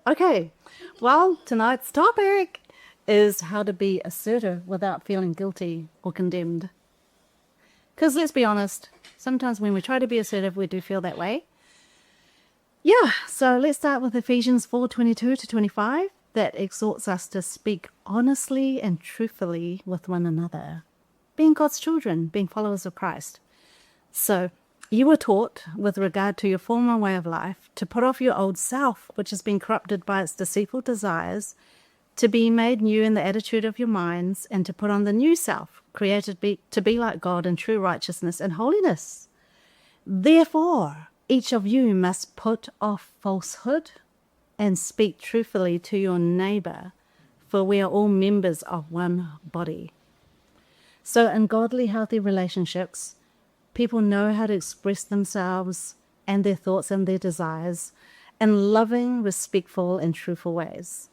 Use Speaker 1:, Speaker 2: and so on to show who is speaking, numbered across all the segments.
Speaker 1: Okay, well, tonight's topic is how to be assertive without feeling guilty or condemned. Because let's be honest, sometimes when we try to be assertive, we do feel that way. Yeah, so let's start with Ephesians 4:22 to 25 that exhorts us to speak honestly and truthfully with one another, being God's children, being followers of Christ. So, you were taught, with regard to your former way of life, to put off your old self, which has been corrupted by its deceitful desires, to be made new in the attitude of your minds, and to put on the new self, created to be like God in true righteousness and holiness. Therefore, each of you must put off falsehood and speak truthfully to your neighbor, for we are all members of one body. So in godly, healthy relationships, people know how to express themselves and their thoughts and their desires in loving, respectful, and truthful ways.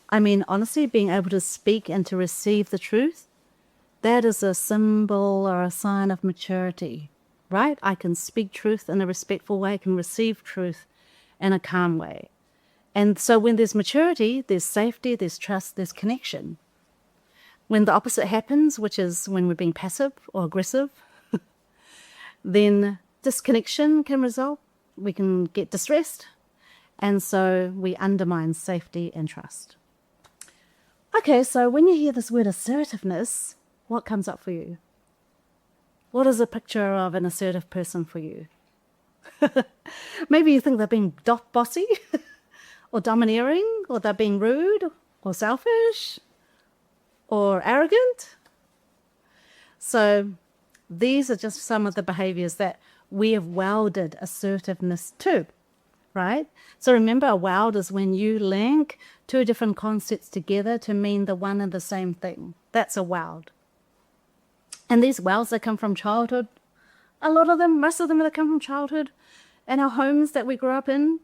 Speaker 1: I mean, honestly, being able to speak and to receive the truth, that is a symbol or a sign of maturity, right? I can speak truth in a respectful way, I can receive truth in a calm way. And so when there's maturity, there's safety, there's trust, there's connection. When the opposite happens, which is when we're being passive or aggressive, then disconnection can result. We can get distressed, and so we undermine safety and trust. Okay, so when you hear this word assertiveness, what comes up for you? What is a picture of an assertive person for you? Maybe you think they're being bossy or domineering, or they're being rude or selfish or arrogant. So these are just some of the behaviors that we have welded assertiveness to, right? So remember, a weld is when you link two different concepts together to mean the one and the same thing. That's a weld. And these welds that come from childhood, a lot of them, most of them that come from childhood and our homes that we grew up in.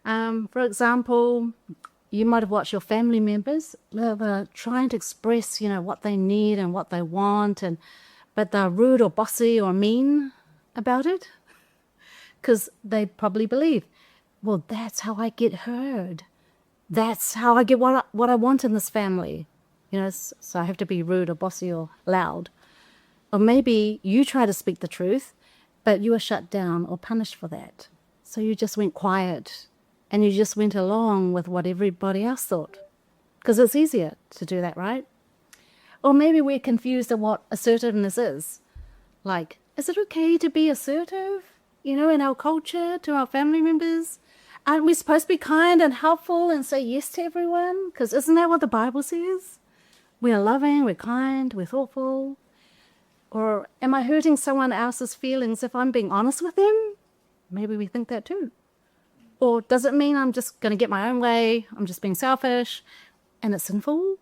Speaker 1: For example, you might have watched your family members trying to express, what they need and what they want, but they're rude or bossy or mean about it because they probably believe, well, that's how I get heard. That's how I get what I want in this family. So I have to be rude or bossy or loud. Or maybe you try to speak the truth, but you were shut down or punished for that. So you just went quiet and you just went along with what everybody else thought. Because it's easier to do that, right? Or maybe we're confused on what assertiveness is. Like, is it okay to be assertive, in our culture, to our family members? Aren't we supposed to be kind and helpful and say yes to everyone? Because isn't that what the Bible says? We are loving, we're kind, we're thoughtful. Or am I hurting someone else's feelings if I'm being honest with them? Maybe we think that too. Or does it mean I'm just going to get my own way, I'm just being selfish, and it's sinful?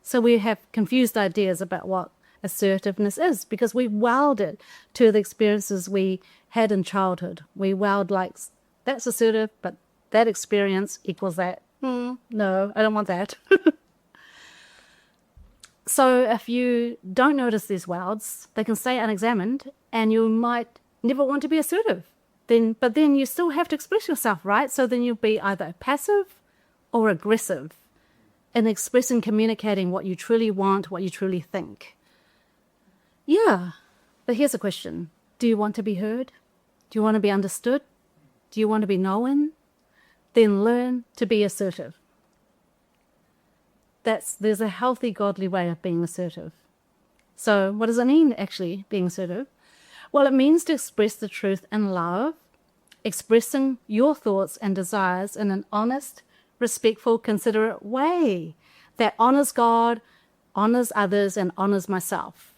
Speaker 1: So we have confused ideas about what assertiveness is because we weld it to the experiences we had in childhood. We weld like, that's assertive, but that experience equals that. No, I don't want that. So if you don't notice these welds, they can stay unexamined and you might never want to be assertive. But then you still have to express yourself, right? So then you'll be either passive or aggressive in expressing, communicating what you truly want, what you truly think. Yeah, but here's a question. Do you want to be heard? Do you want to be understood? Do you want to be known? Then learn to be assertive. There's a healthy, godly way of being assertive. So what does it mean, actually, being assertive? Well, it means to express the truth in love, expressing your thoughts and desires in an honest, respectful, considerate way that honors God, honors others, and honors myself.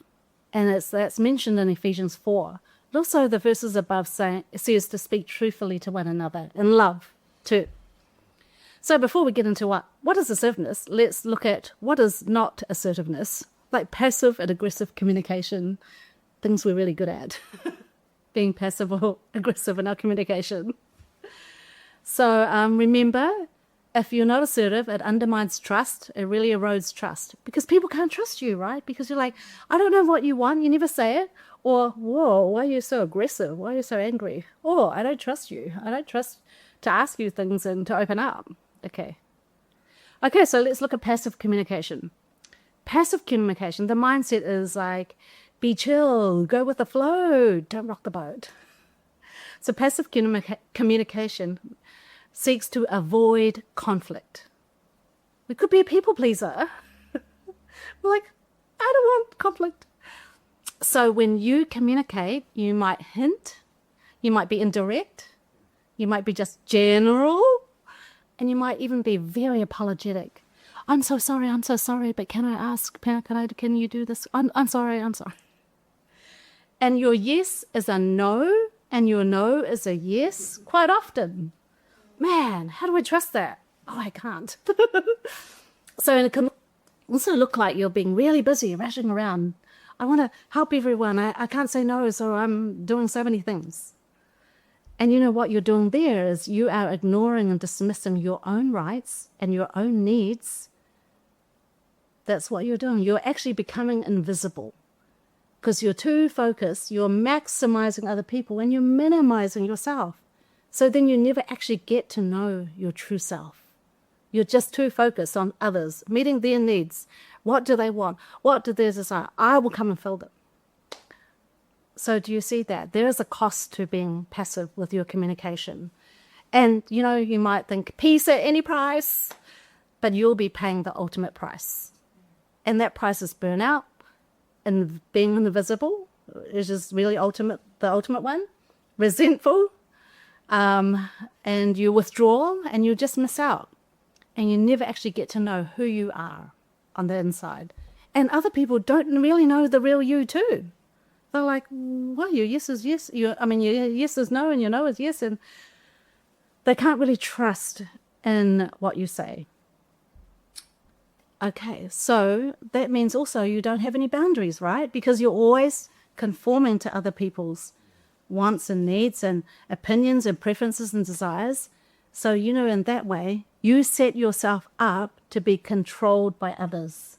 Speaker 1: And that's mentioned in Ephesians 4. But also the verses above says to speak truthfully to one another in love too. So before we get into what is assertiveness, let's look at what is not assertiveness, like passive and aggressive communication, things we're really good at, being passive or aggressive in our communication. So remember, if you're not assertive, it undermines trust. It really erodes trust because people can't trust you, right? Because you're like, I don't know what you want. You never say it. Or, whoa, why are you so aggressive? Why are you so angry? Oh, I don't trust you. I don't trust to ask you things and to open up. Okay, so let's look at passive communication. Passive communication, the mindset is like, be chill, go with the flow, don't rock the boat. So passive communication seeks to avoid conflict. We could be a people pleaser. We're like, I don't want conflict. So when you communicate, you might hint, you might be indirect, you might be just general, and you might even be very apologetic. I'm so sorry, but can I ask, can you do this? I'm sorry. And your yes is a no, and your no is a yes quite often. Man, how do I trust that? Oh, I can't. So it can also look like you're being really busy, rushing around. I want to help everyone. I can't say no, so I'm doing so many things. And you know what you're doing there is you are ignoring and dismissing your own rights and your own needs. That's what you're doing. You're actually becoming invisible because you're too focused. You're maximizing other people and you're minimizing yourself. So then you never actually get to know your true self. You're just too focused on others, meeting their needs. What do they want? What do they desire? I will come and fill them. So do you see that? There is a cost to being passive with your communication. And, you know, you might think peace at any price, but you'll be paying the ultimate price. And that price is burnout and being invisible, which is really the ultimate one, resentful, and you withdraw and you just miss out. And you never actually get to know who you are on the inside. And other people don't really know the real you too. They're like, well, your yes is yes. Your yes is no and your no is yes. And they can't really trust in what you say. Okay, so that means also you don't have any boundaries, right? Because you're always conforming to other people's wants and needs and opinions and preferences and desires. So, you know, in that way, you set yourself up to be controlled by others.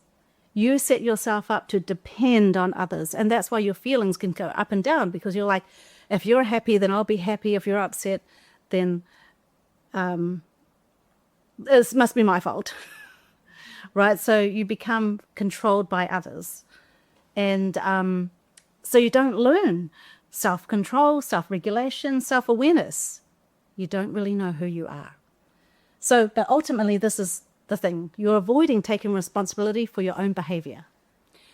Speaker 1: You set yourself up to depend on others. And that's why your feelings can go up and down, because you're like, if you're happy, then I'll be happy. If you're upset, then it must be my fault. Right? So you become controlled by others. And so you don't learn self-control, self-regulation, self-awareness. You don't really know who you are. So, but ultimately, this is the thing. You're avoiding taking responsibility for your own behavior.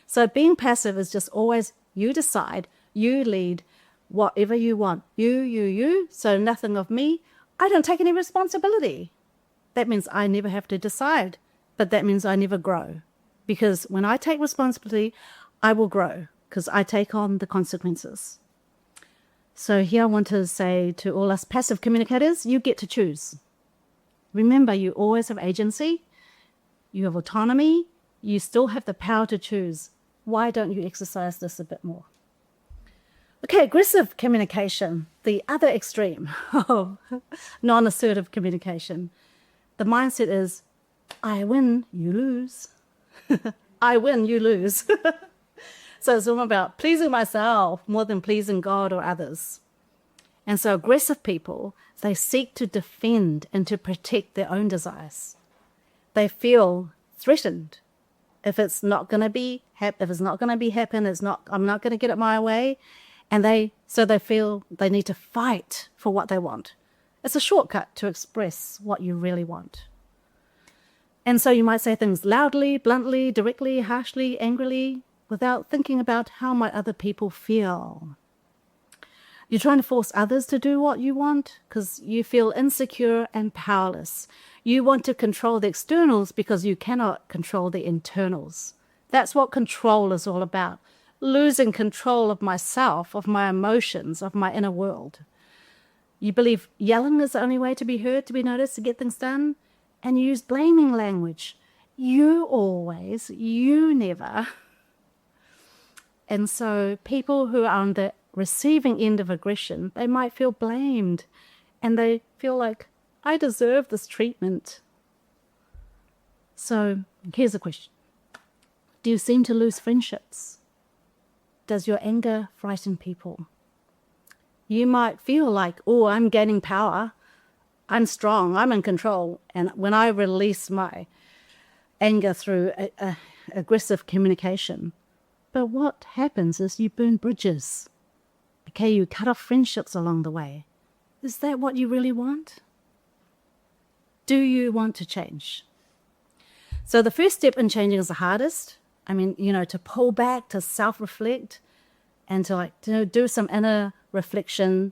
Speaker 1: So being passive is just always you decide, you lead whatever you want. You. So nothing of me. I don't take any responsibility. That means I never have to decide. But that means I never grow. Because when I take responsibility, I will grow because I take on the consequences. So here I want to say to all us passive communicators, you get to choose. Remember, you always have agency. You have autonomy. You still have the power to choose. Why don't you exercise this a bit more? Okay, aggressive communication, the other extreme of non-assertive communication. The mindset is, I win, you lose. I win, you lose. So it's all about pleasing myself more than pleasing God or others. And so aggressive people, they seek to defend and to protect their own desires. They feel threatened. If it's not going to be happen, I'm not going to get it my way. And they feel they need to fight for what they want. It's a shortcut to express what you really want. And so you might say things loudly, bluntly, directly, harshly, angrily, without thinking about how might other people feel. You're trying to force others to do what you want because you feel insecure and powerless. You want to control the externals because you cannot control the internals. That's what control is all about. Losing control of myself, of my emotions, of my inner world. You believe yelling is the only way to be heard, to be noticed, to get things done, and you use blaming language. You always, you never. And so people who are on the receiving end of aggression, they might feel blamed and they feel like, I deserve this treatment. So here's a question. Do you seem to lose friendships? Does your anger frighten people? You might feel like, oh, I'm gaining power. I'm strong, I'm in control. And when I release my anger through aggressive communication, but what happens is you burn bridges. Okay, you cut off friendships along the way. Is that what you really want? Do you want to change? So the first step in changing is the hardest. I mean, to pull back, to self-reflect, and to do some inner reflection,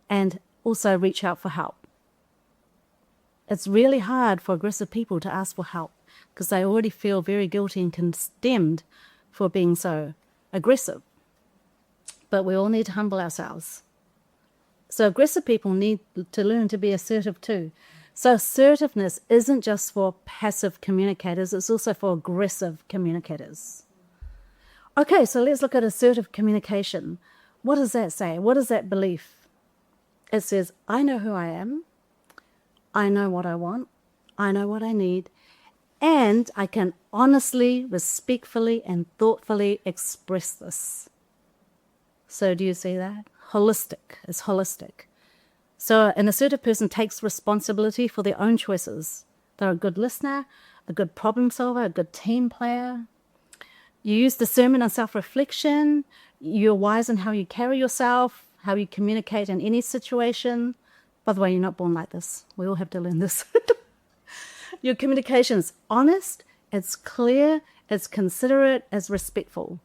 Speaker 1: and also reach out for help. It's really hard for aggressive people to ask for help because they already feel very guilty and condemned for being so aggressive. But we all need to humble ourselves. So aggressive people need to learn to be assertive too. So assertiveness isn't just for passive communicators, it's also for aggressive communicators. Okay, so let's look at assertive communication. What does that say? What is that belief? It says, I know who I am, I know what I want, I know what I need, and I can honestly, respectfully, and thoughtfully express this. So do you see that? Holistic. It's holistic. So an assertive person takes responsibility for their own choices. They're a good listener, a good problem solver, a good team player. You use discernment and self-reflection. You're wise in how you carry yourself, how you communicate in any situation. By the way, you're not born like this. We all have to learn this. Your communication is honest, it's clear, it's considerate, it's respectful.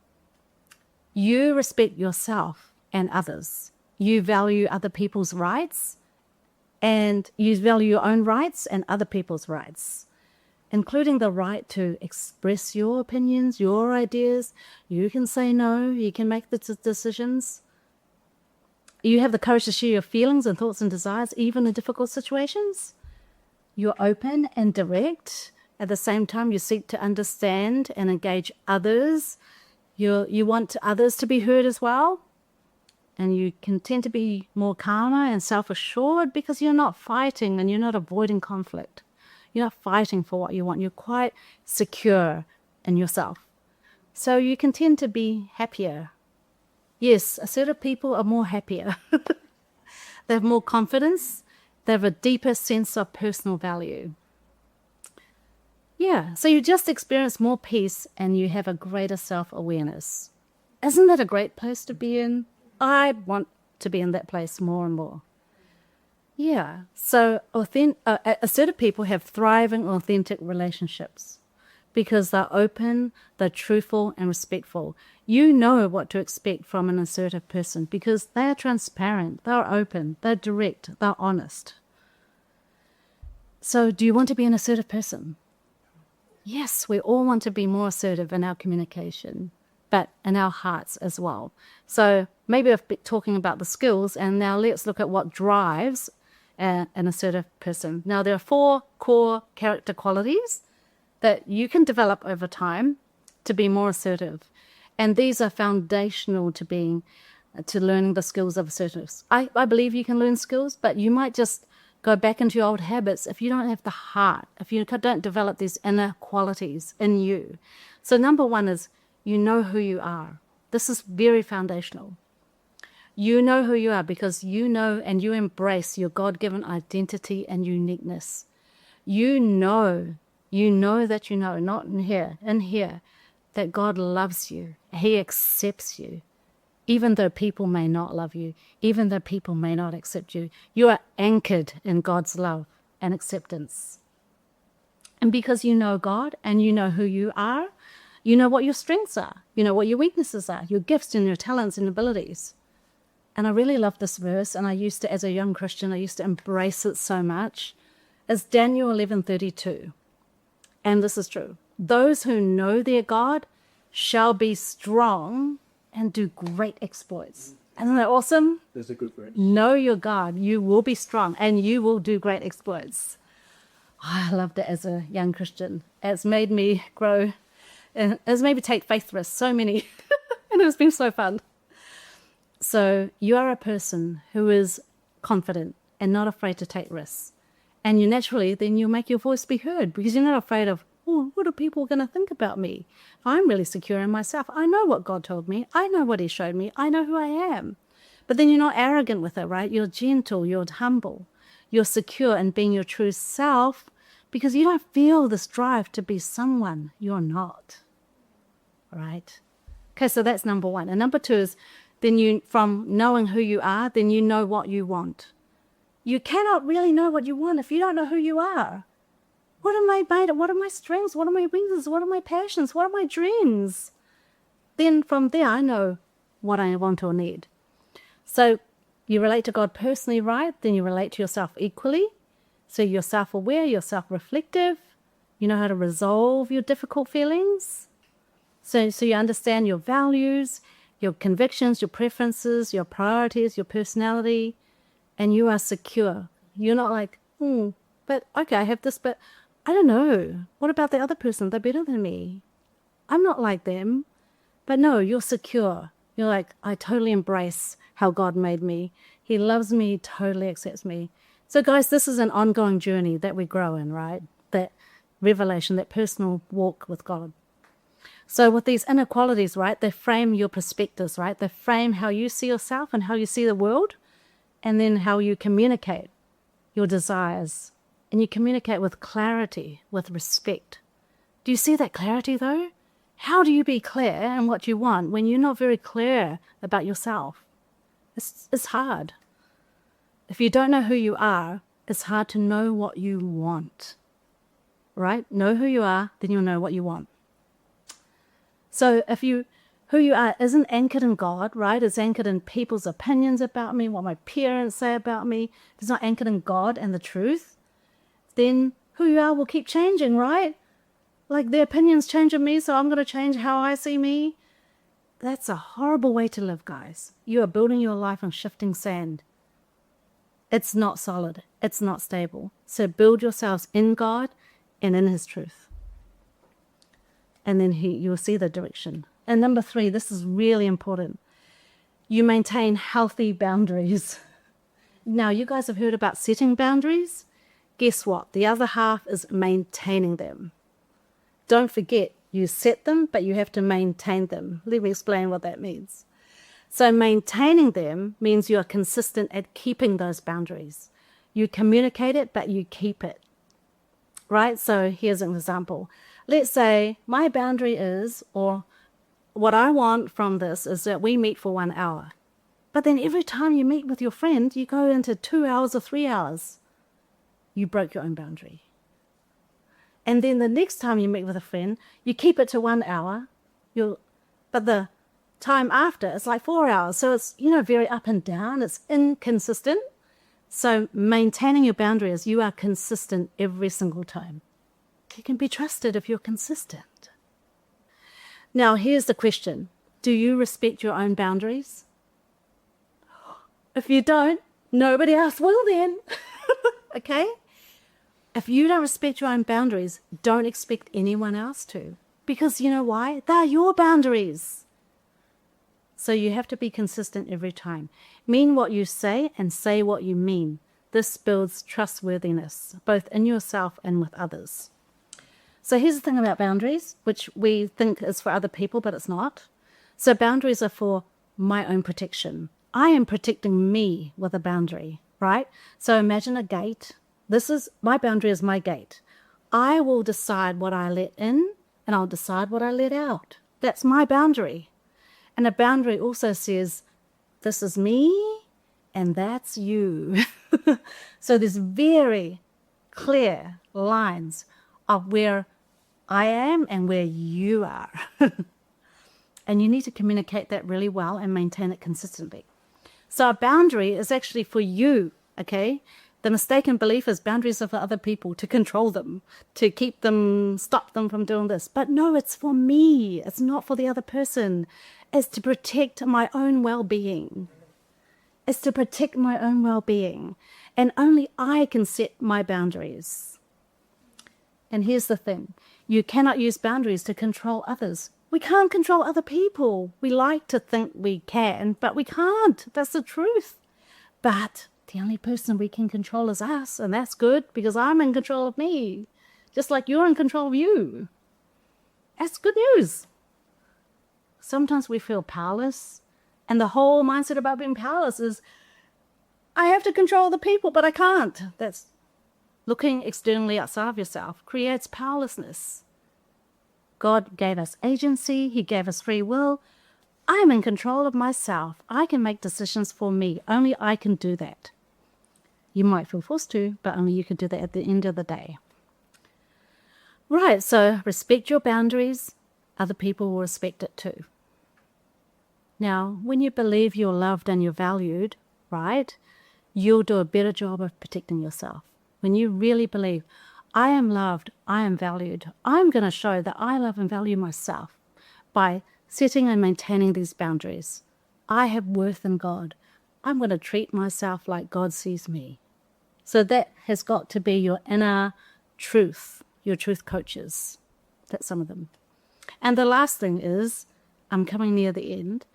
Speaker 1: You respect yourself and others. You value other people's rights, and you value your own rights and other people's rights, including the right to express your opinions, your ideas. You can say no, you can make the decisions. You have the courage to share your feelings and thoughts and desires, even in difficult situations. You're open and direct. At the same time, you seek to understand and engage others. You want others to be heard as well. And you can tend to be more calmer and self-assured because you're not fighting and you're not avoiding conflict. You're not fighting for what you want. You're quite secure in yourself. So you can tend to be happier. Yes, assertive people are more happier. They have more confidence. They have a deeper sense of personal value. Yeah, so you just experience more peace and you have a greater self-awareness. Isn't that a great place to be in? I want to be in that place more and more. Yeah, so assertive people have thriving, authentic relationships because they're open, they're truthful and respectful. You know what to expect from an assertive person because they're transparent, they're open, they're direct, they're honest. So do you want to be an assertive person? Yes, we all want to be more assertive in our communication, but in our hearts as well. So maybe I've been talking about the skills, and now let's look at what drives an assertive person. Now, there are 4 core character qualities that you can develop over time to be more assertive. And these are foundational to learning the skills of assertiveness. I believe you can learn skills, but you might just go back into your old habits if you don't have the heart, if you don't develop these inner qualities in you. So number 1 is you know who you are. This is very foundational. You know who you are because you know and you embrace your God-given identity and uniqueness. You know that you know, not in here, that God loves you. He accepts you. Even though people may not love you, even though people may not accept you, you are anchored in God's love and acceptance. And because you know God and you know who you are, you know what your strengths are, you know what your weaknesses are, your gifts and your talents and abilities. And I really love this verse, and I used to, as a young Christian, I used to embrace it so much. It's Daniel 11:32. And this is true. Those who know their God shall be strong and do great exploits. Isn't that awesome?
Speaker 2: That's a good verse.
Speaker 1: Know your God. You will be strong and you will do great exploits. Oh, I loved it as a young Christian. It's made me grow and it's made me take faith risks, so many. And it's been so fun. So you are a person who is confident and not afraid to take risks. And you naturally, then you'll make your voice be heard because you're not afraid of, oh, what are people going to think about me? I'm really secure in myself. I know what God told me. I know what he showed me. I know who I am. But then you're not arrogant with it, right? You're gentle. You're humble. You're secure in being your true self because you don't feel this drive to be someone you're not. Right? Okay, so that's number one. And number two is then you, from knowing who you are, then you know what you want. You cannot really know what you want if you don't know who you are. What am I made of? What are my strengths? What are my weaknesses? What are my passions? What are my dreams? Then from there, I know what I want or need. So you relate to God personally, right? Then you relate to yourself equally. So you're self-aware, you're self-reflective. You know how to resolve your difficult feelings. So you understand your values, your convictions, your preferences, your priorities, your personality, and you are secure. You're not like, but okay, I have this, but I don't know. What about the other person? They're better than me. I'm not like them. But no, you're secure. You're like, I totally embrace how God made me. He loves me, totally accepts me. So guys, this is an ongoing journey that we grow in, right? That revelation, that personal walk with God. So with these inequalities, right, they frame your perspectives, right? They frame how you see yourself and how you see the world, and then how you communicate your desires. And you communicate with clarity, with respect. Do you see that clarity though? How do you be clear in what you want when you're not very clear about yourself? It's hard. If you don't know who you are, it's hard to know what you want. Right? Know who you are, then you'll know what you want. So if who you are isn't anchored in God, right? It's anchored in people's opinions about me, what my parents say about me. If it's not anchored in God and the truth, then who you are will keep changing, right? Like their opinions change of me, so I'm going to change how I see me. That's a horrible way to live, guys. You are building your life on shifting sand. It's not solid. It's not stable. So build yourselves in God and in His truth. And then you'll see the direction. And number 3, this is really important. You maintain healthy boundaries. Now, you guys have heard about setting boundaries. Guess what? The other half is maintaining them. Don't forget, you set them, but you have to maintain them. Let me explain what that means. So maintaining them means you are consistent at keeping those boundaries. You communicate it, but you keep it. Right? So here's an example. Let's say my boundary is, or what I want from this is that we meet for 1 hour. But then every time you meet with your friend, you go into 2 hours or 3 hours. You broke your own boundary. And then the next time you meet with a friend, you keep it to 1 hour. But the time after, it's like 4 hours. So it's, very up and down. It's inconsistent. So maintaining your boundaries, you are consistent every single time. You can be trusted if you're consistent. Now, here's the question. Do you respect your own boundaries? If you don't, nobody else will then. Okay? If you don't respect your own boundaries, don't expect anyone else to. Because you know why? They're your boundaries. So you have to be consistent every time. Mean what you say and say what you mean. This builds trustworthiness, both in yourself and with others. So here's the thing about boundaries, which we think is for other people, but it's not. So boundaries are for my own protection. I am protecting me with a boundary, right? So imagine a gate. My boundary is my gate. I will decide what I let in, and I'll decide what I let out. That's my boundary. And a boundary also says, this is me, and that's you. So there's very clear lines of where I am and where you are. And you need to communicate that really well and maintain it consistently. So a boundary is actually for you, okay? The mistaken belief is boundaries are for other people, to control them, to keep them, stop them from doing this. But no, it's for me. It's not for the other person. It's to protect my own well-being. It's to protect my own well-being. And only I can set my boundaries. And here's the thing. You cannot use boundaries to control others. We can't control other people. We like to think we can, but we can't. That's the truth. But the only person we can control is us, and that's good because I'm in control of me, just like you're in control of you. That's good news. Sometimes we feel powerless, and the whole mindset about being powerless is I have to control the people, but I can't. That's looking externally outside of yourself creates powerlessness. God gave us agency. He gave us free will. I'm in control of myself. I can make decisions for me. Only I can do that. You might feel forced to, but only you can do that at the end of the day. Right, so respect your boundaries. Other people will respect it too. Now, when you believe you're loved and you're valued, right, you'll do a better job of protecting yourself. When you really believe, I am loved, I am valued, I'm going to show that I love and value myself by setting and maintaining these boundaries. I have worth in God. I'm going to treat myself like God sees me. So that has got to be your inner truth, your truth coaches. That's some of them. And the last thing is, I'm coming near the end,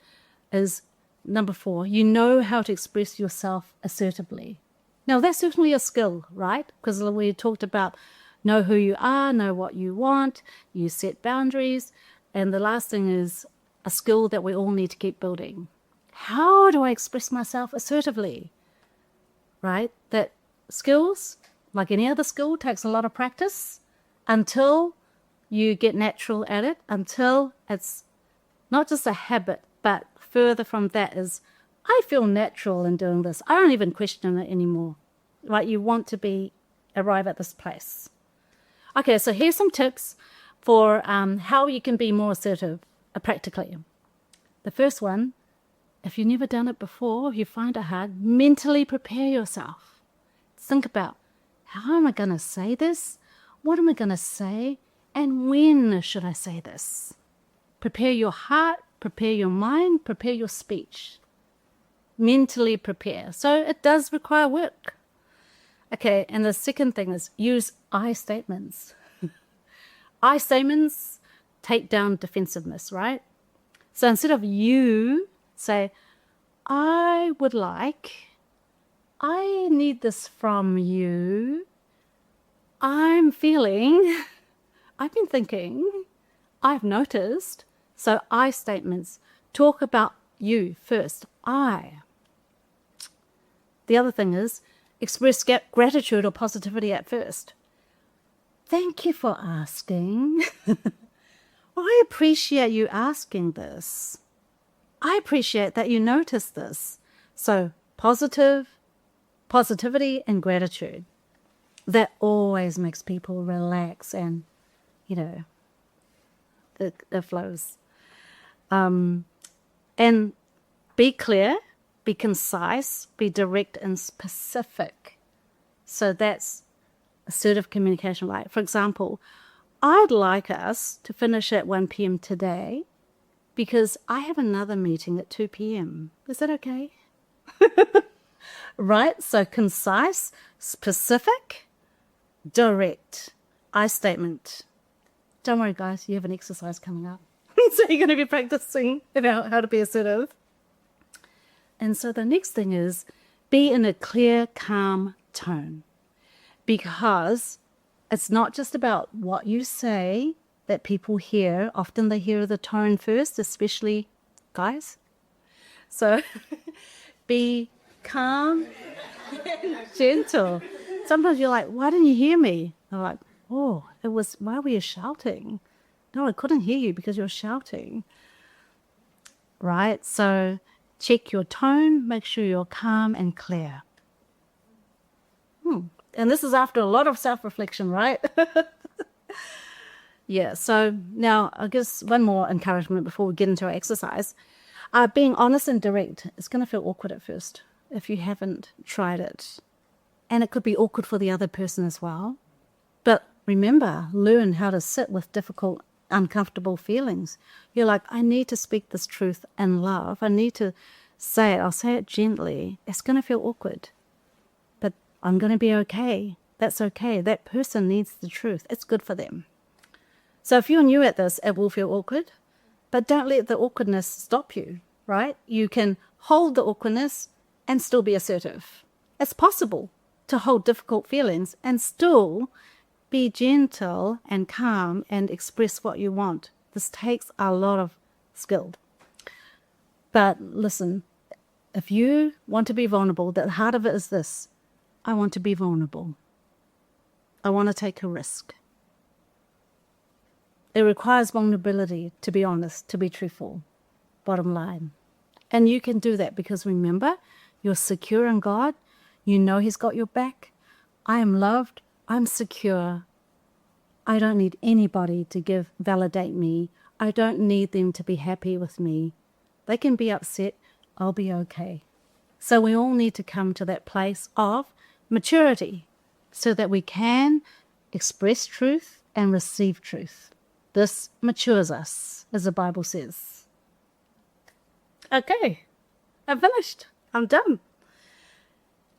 Speaker 1: is number 4, you know how to express yourself assertively. Now, that's certainly a skill, right? Because we talked about know who you are, know what you want, you set boundaries. And the last thing is a skill that we all need to keep building. How do I express myself assertively? Right? That skills, like any other skill, takes a lot of practice until you get natural at it, until it's not just a habit, but further from that is, I feel natural in doing this. I don't even question it anymore. Right? You want to arrive at this place. Okay, so here's some tips for how you can be more assertive practically. The first one, if you've never done it before, if you find it hard, mentally prepare yourself. Think about, how am I going to say this? What am I going to say? And when should I say this? Prepare your heart, prepare your mind, prepare your speech. Mentally prepare. So it does require work. Okay, and the second thing is use I statements. I statements take down defensiveness, right? So instead of you, say, I would like, I need this from you, I'm feeling, I've been thinking, I've noticed. So I statements talk about you first, I. The other thing is express gratitude or positivity at first. Thank you for asking. I appreciate you asking this. I appreciate that you noticed this. So positivity and gratitude. That always makes people relax and, it flows. And be clear, be concise, be direct and specific. So that's assertive communication, right? For example, I'd like us to finish at 1 p.m. today because I have another meeting at 2 p.m. Is that okay? Right? So concise, specific, direct. I statement. Don't worry, guys, you have an exercise coming up. So you're going to be practicing about how to be assertive. And so the next thing is be in a clear, calm tone. Because it's not just about what you say that people hear. Often they hear the tone first, especially guys. So be calm and gentle. Sometimes you're like, why didn't you hear me? I'm like, why were you shouting? No, I couldn't hear you because you're shouting. Right? So check your tone, make sure you're calm and clear. And this is after a lot of self-reflection, right? Yeah, so now I guess one more encouragement before we get into our exercise. Being honest and direct is going to feel awkward at first if you haven't tried it. And it could be awkward for the other person as well. But remember, learn how to sit with difficult, uncomfortable feelings. You're like, I need to speak this truth in love. I need to say it. I'll say it gently. It's going to feel awkward. But I'm going to be okay. That's okay. That person needs the truth. It's good for them. So if you're new at this, it will feel awkward. But don't let the awkwardness stop you, right? You can hold the awkwardness and still be assertive. It's possible to hold difficult feelings and still be gentle and calm and express what you want. This takes a lot of skill. But listen, if you want to be vulnerable, the heart of it is this: I want to be vulnerable. I want to take a risk. It requires vulnerability to be honest, to be truthful, bottom line. And you can do that because remember, you're secure in God. You know He's got your back. I am loved. I'm secure. I don't need anybody to validate me. I don't need them to be happy with me. They can be upset. I'll be okay. So we all need to come to that place of maturity so that we can express truth and receive truth. This matures us, as the Bible says. Okay, I'm finished. I'm done.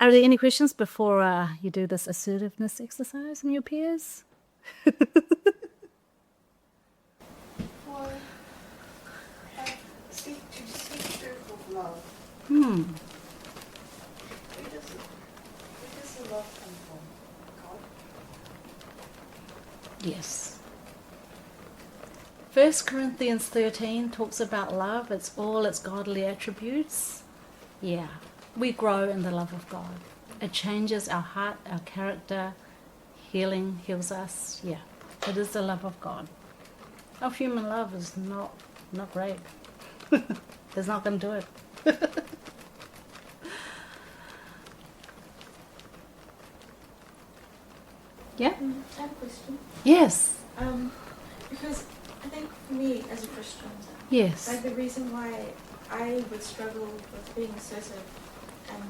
Speaker 1: Are there any questions before you do this assertiveness exercise in your peers?
Speaker 2: Or seek truth of love.
Speaker 1: Hmm.
Speaker 2: Where does the love come from? God?
Speaker 1: Yes. 1 Corinthians 13 talks about love. It's all its godly attributes. Yeah. We grow in the love of God. It changes our heart, our character. Healing heals us. Yeah. It is the love of God. Our human love is not great. It's not going to do it. Yeah?
Speaker 2: I have a question.
Speaker 1: Yes.
Speaker 2: Because I think for me as a Christian,
Speaker 1: Yes.
Speaker 2: like the reason why I would struggle with being assertive and,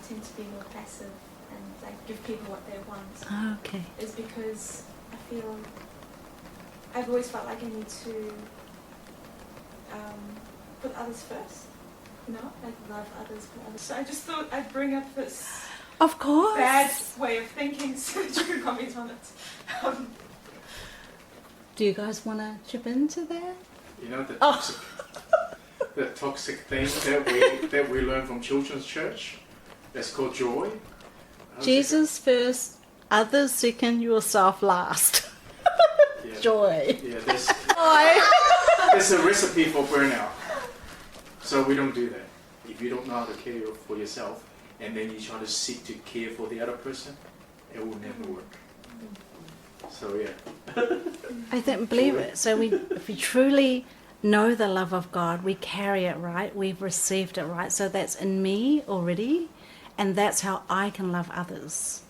Speaker 2: tend to be more passive and like give people what they want
Speaker 1: Okay.
Speaker 2: is because I feel I've always felt like I need to put others first, like love others, put others. So I just thought I'd bring up this
Speaker 1: Of course.
Speaker 2: bad way of thinking so that you can comment on it.
Speaker 1: Do you guys want to chip into that?
Speaker 3: The toxic thing that we learn from children's church, that's called joy.
Speaker 1: Jesus first, others second, yourself last.
Speaker 3: Yeah.
Speaker 1: Joy.
Speaker 3: Yeah, there's a recipe for burnout. So we don't do that. If you don't know how to care for yourself, and then you try to seek to care for the other person, it will never work. So yeah.
Speaker 1: I believe it. So if we truly know the love of God, we carry it right, we've received it right. So that's in me already, and that's how I can love others.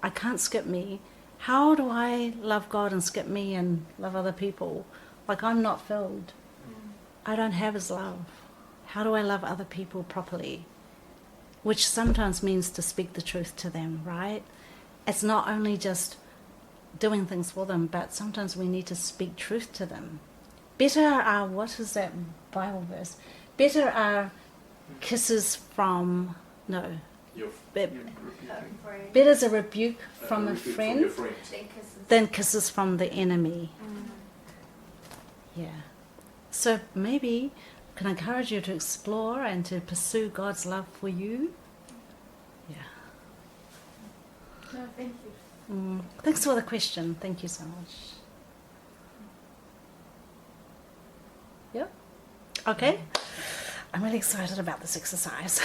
Speaker 1: I can't skip me. How do I love God and skip me and love other people? Like I'm not filled. I don't have His love. How do I love other people properly? Which sometimes means to speak the truth to them, right? It's not only just doing things for them, but sometimes we need to speak truth to them. Better are, what is that Bible verse? Better are kisses from, better is a rebuke from a friend than kisses from the enemy. Yeah. So maybe I can encourage you to explore and to pursue God's love for you. Yeah.
Speaker 2: No, thank you.
Speaker 1: Thanks for the question. Thank you so much. Yep. Okay. I'm really excited about this exercise.